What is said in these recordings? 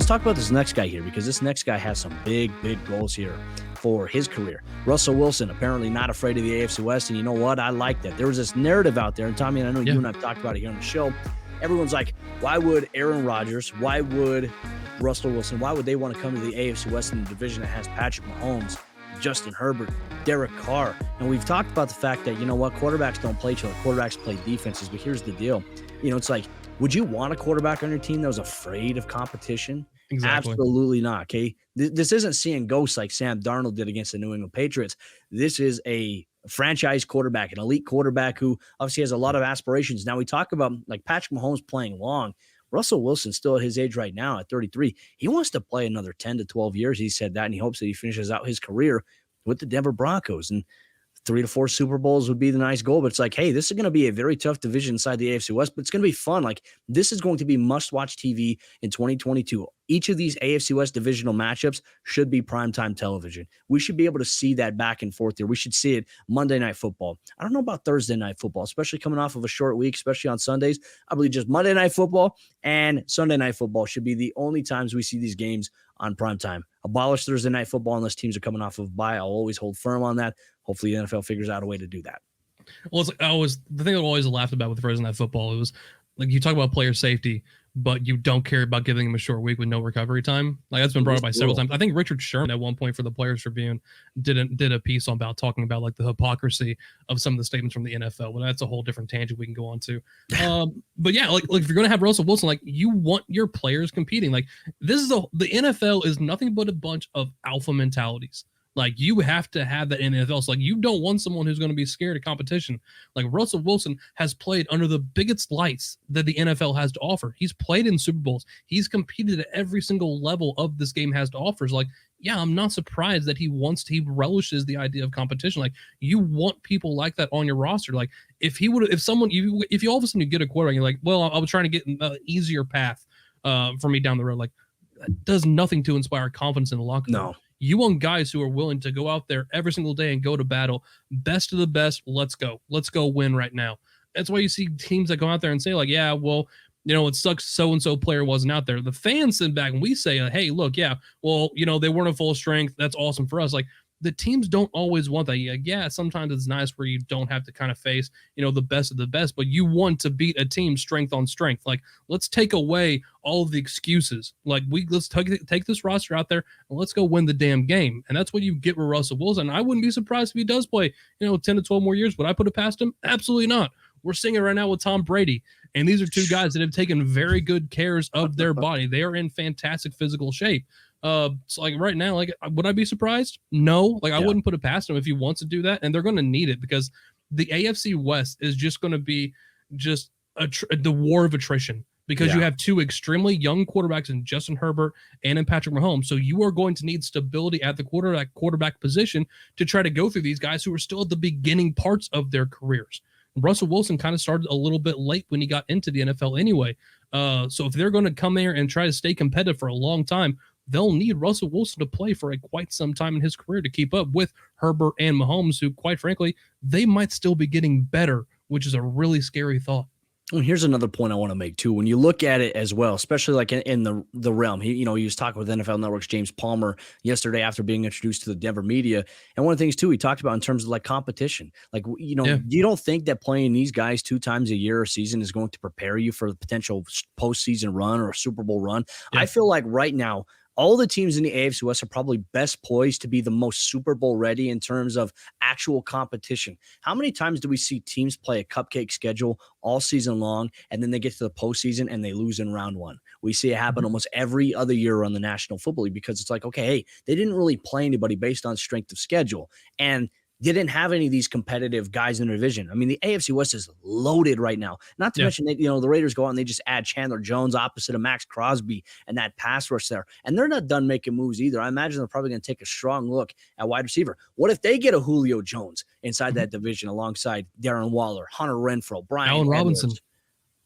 Let's talk about this next guy here, because this next guy has some big goals here for his career. Russell Wilson, apparently not afraid of the AFC West, and you know what? I like that. There was this narrative out there, and Tommy, and I know you and I have talked about it here on the show. Everyone's like, why would Aaron Rodgers, why would Russell Wilson, why would they want to come to the AFC West in the division that has Patrick Mahomes, Justin Herbert, Derek Carr? And we've talked about the fact that, you know what, quarterbacks don't play each other. Quarterbacks play defenses. But here's the deal. You know, it's like, would you want a quarterback on your team that was afraid of competition? Exactly. Absolutely not, okay? This isn't seeing ghosts like Sam Darnold did against the New England Patriots. This is a franchise quarterback, an elite quarterback who obviously has a lot of aspirations. Now, we talk about like Patrick Mahomes playing long. Russell Wilson, still at his age right now at 33, he wants to play another 10 to 12 years. He said that, and he hopes that he finishes out his career with the Denver Broncos. And 3 to 4 Super Bowls would be the nice goal. But it's like, hey, this is going to be a very tough division inside the AFC West, but it's going to be fun. Like, this is going to be must-watch TV in 2022. Each of these AFC West divisional matchups should be primetime television. We should be able to see that back and forth there. We should see it Monday Night Football. I don't know about Thursday Night Football, especially coming off of a short week, especially on Sundays. I believe just Monday Night Football and Sunday Night Football should be the only times we see these games on primetime. Abolish Thursday Night Football unless teams are coming off of bye. I'll always hold firm on that. Hopefully the NFL figures out a way to do that. Well, it's like the thing I always laughed about with Thursday Night Football, it was like, you talk about player safety, but you don't care about giving them a short week with no recovery time. Like, that's been brought up by several times. I think Richard Sherman at one point for the Players Tribune did a piece about talking about like the hypocrisy of some of the statements from the NFL. Well, that's a whole different tangent we can go on to. But yeah, like if you're going to have Russell Wilson, like, you want your players competing. Like, the NFL is nothing but a bunch of alpha mentalities. Like, you have to have that in the NFL. So, like, you don't want someone who's going to be scared of competition. Like, Russell Wilson has played under the biggest lights that the NFL has to offer. He's played in Super Bowls. He's competed at every single level of this game has to offer. So, like, yeah, I'm not surprised that he relishes the idea of competition. Like, you want people like that on your roster. Like, if you all of a sudden you get a quarterback, you're like, well, I was trying to get an easier path for me down the road. Like, that does nothing to inspire confidence in the locker room. No. You want guys who are willing to go out there every single day and go to battle. Best of the best. Let's go. Let's go win right now. That's why you see teams that go out there and say, like, yeah, well, you know, it sucks so-and-so player wasn't out there. The fans sit back and we say, hey, look, yeah, well, you know, they weren't at full strength. That's awesome for us. Like, the teams don't always want that. Yeah, sometimes it's nice where you don't have to kind of face, you know, the best of the best, but you want to beat a team strength on strength. Like, let's take away all of the excuses. Like, let's take this roster out there and let's go win the damn game. And that's what you get with Russell Wilson. I wouldn't be surprised if he does play, you know, 10 to 12 more years. Would I put it past him? Absolutely not. We're seeing it right now with Tom Brady. And these are two guys that have taken very good cares of their body. They are in fantastic physical shape. So like right now, like, would I be surprised? No, like, I wouldn't put it past him if he wants to do that. And they're going to need it because the AFC West is just going to be just the war of attrition because you have two extremely young quarterbacks in Justin Herbert and in Patrick Mahomes. So you are going to need stability at the quarterback position to try to go through these guys who are still at the beginning parts of their careers. Russell Wilson kind of started a little bit late when he got into the NFL anyway. So if they're going to come there and try to stay competitive for a long time, they'll need Russell Wilson to play for quite some time in his career to keep up with Herbert and Mahomes, who, quite frankly, they might still be getting better, which is a really scary thought. And here's another point I want to make too. When you look at it as well, especially like in the realm, he was talking with NFL Network's James Palmer yesterday after being introduced to the Denver media. And one of the things too, he talked about in terms of like competition, like, you don't think that playing these guys 2 times a year or season is going to prepare you for the potential postseason run or a Super Bowl run. Yeah. I feel like right now, all the teams in the AFC West are probably best poised to be the most Super Bowl ready in terms of actual competition. How many times do we see teams play a cupcake schedule all season long, and then they get to the postseason and they lose in round 1? We see it happen almost every other year on the National Football League because it's like, okay, hey, they didn't really play anybody based on strength of schedule. And didn't have any of these competitive guys in the division. I mean, the AFC West is loaded right now. Not to mention that, the Raiders go out and they just add Chandler Jones opposite of Max Crosby and that pass rush there. And they're not done making moves either. I imagine they're probably going to take a strong look at wide receiver. What if they get a Julio Jones inside that division alongside Darren Waller, Hunter Renfrow, Brian Allen Robinson?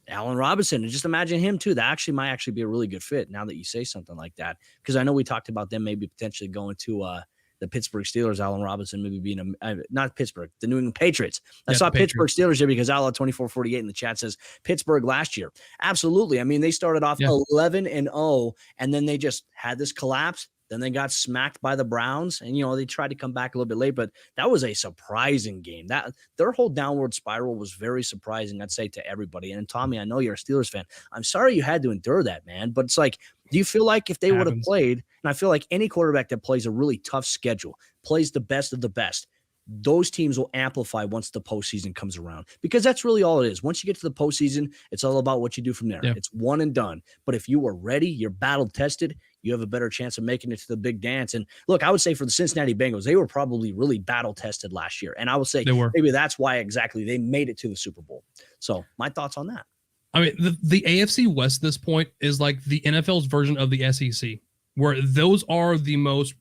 Allen Robinson, and just imagine him too. That might actually be a really good fit now that you say something like that. Because I know we talked about them maybe potentially going to the Pittsburgh Steelers, Allen Robinson maybe being not Pittsburgh, the New England Patriots. I Yeah, saw the Pittsburgh Patriots. Steelers here because Outlaw 2448 in the chat says Pittsburgh last year. Absolutely. I mean, they started off Yeah. 11-0, and then they just had this collapse. Then they got smacked by the Browns, and they tried to come back a little bit late, but that was a surprising game. That their whole downward spiral was very surprising, I'd say, to everybody. And Tommy, I know you're a Steelers fan. I'm sorry you had to endure that, man. But it's like, do you feel like if they would have played, and I feel like any quarterback that plays a really tough schedule, plays the best of the best, those teams will amplify once the postseason comes around, because that's really all it is. Once you get to the postseason, it's all about what you do from there. Yeah. It's one and done. But if you are ready, you're battle tested, you have a better chance of making it to the big dance. And look, I would say for the Cincinnati Bengals, they were probably really battle tested last year. And I would say maybe that's why exactly they made it to the Super Bowl. So my thoughts on that. I mean, the AFC West at this point is like the NFL's version of the SEC, where those are the most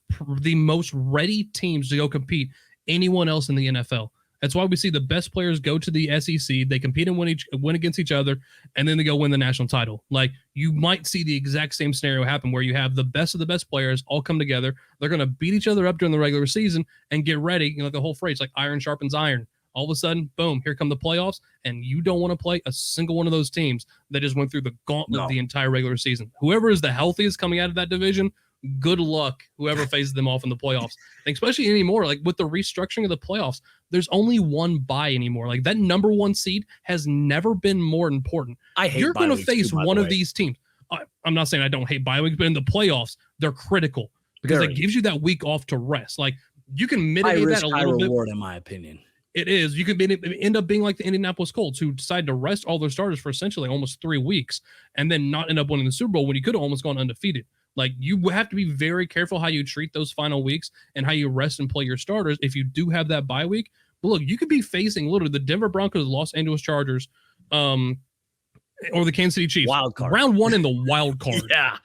ready teams to go compete anyone else in the NFL. That's why we see the best players go to the SEC. They compete and win against each other, and then they go win the national title. Like, you might see the exact same scenario happen where you have the best of the best players all come together. They're going to beat each other up during the regular season and get ready. The whole phrase, like iron sharpens iron. All of a sudden, boom, here come the playoffs, and you don't want to play a single one of those teams that just went through the gauntlet the entire regular season. Whoever is the healthiest coming out of that division, good luck whoever faces them off in the playoffs. And especially anymore, like with the restructuring of the playoffs, there's only one bye anymore. Like, that number one seed has never been more important. You're going to face one of these teams. I'm not saying I don't hate bye weeks, but in the playoffs, they're critical because it gives you that week off to rest. Like, you can mitigate that a little bit. Reward, in my opinion. It is. You could end up being like the Indianapolis Colts, who decided to rest all their starters for essentially almost 3 weeks and then not end up winning the Super Bowl when you could have almost gone undefeated. Like, you have to be very careful how you treat those final weeks and how you rest and play your starters if you do have that bye week. But look, you could be facing literally the Denver Broncos, Los Angeles Chargers, or the Kansas City Chiefs. Wild card. Round one in the wild card. Yeah.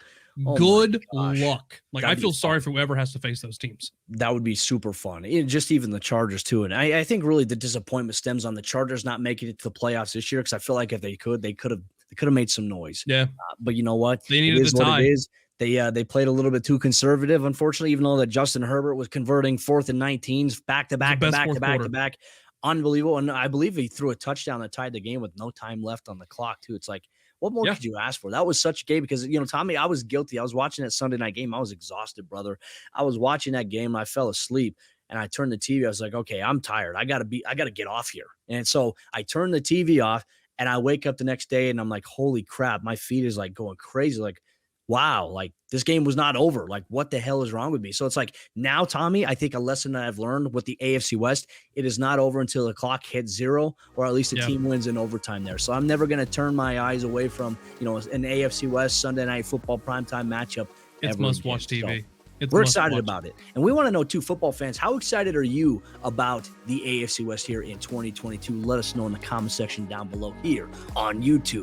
Good luck. Like, I feel sorry for whoever has to face those teams. That would be super fun. Just even the Chargers too. And I think really the disappointment stems on the Chargers not making it to the playoffs this year, because I feel like if they could have made some noise. Yeah. But you know what? They needed the tie. What it is. They played a little bit too conservative, unfortunately, even though that Justin Herbert was converting 4th and 19s back to back. Unbelievable. And I believe he threw a touchdown that tied the game with no time left on the clock too. It's like, what more could you ask for? That was such a game because, Tommy, I was guilty. I was watching that Sunday night game. I was exhausted, brother. I was watching that game. I fell asleep and I turned the TV. I was like, okay, I'm tired. I got to get off here. And so I turned the TV off and I wake up the next day and I'm like, holy crap, my feet is like going crazy. Like, wow, like this game was not over. Like, what the hell is wrong with me? So it's like, now, Tommy, I think a lesson that I've learned with the AFC West, it is not over until the clock hits 0, or at least the team wins in overtime there. So I'm never going to turn my eyes away from, an AFC West Sunday night football primetime matchup. It's must-watch TV. So we're excited about it. And we want to know, too, football fans, how excited are you about the AFC West here in 2022? Let us know in the comment section down below here on YouTube.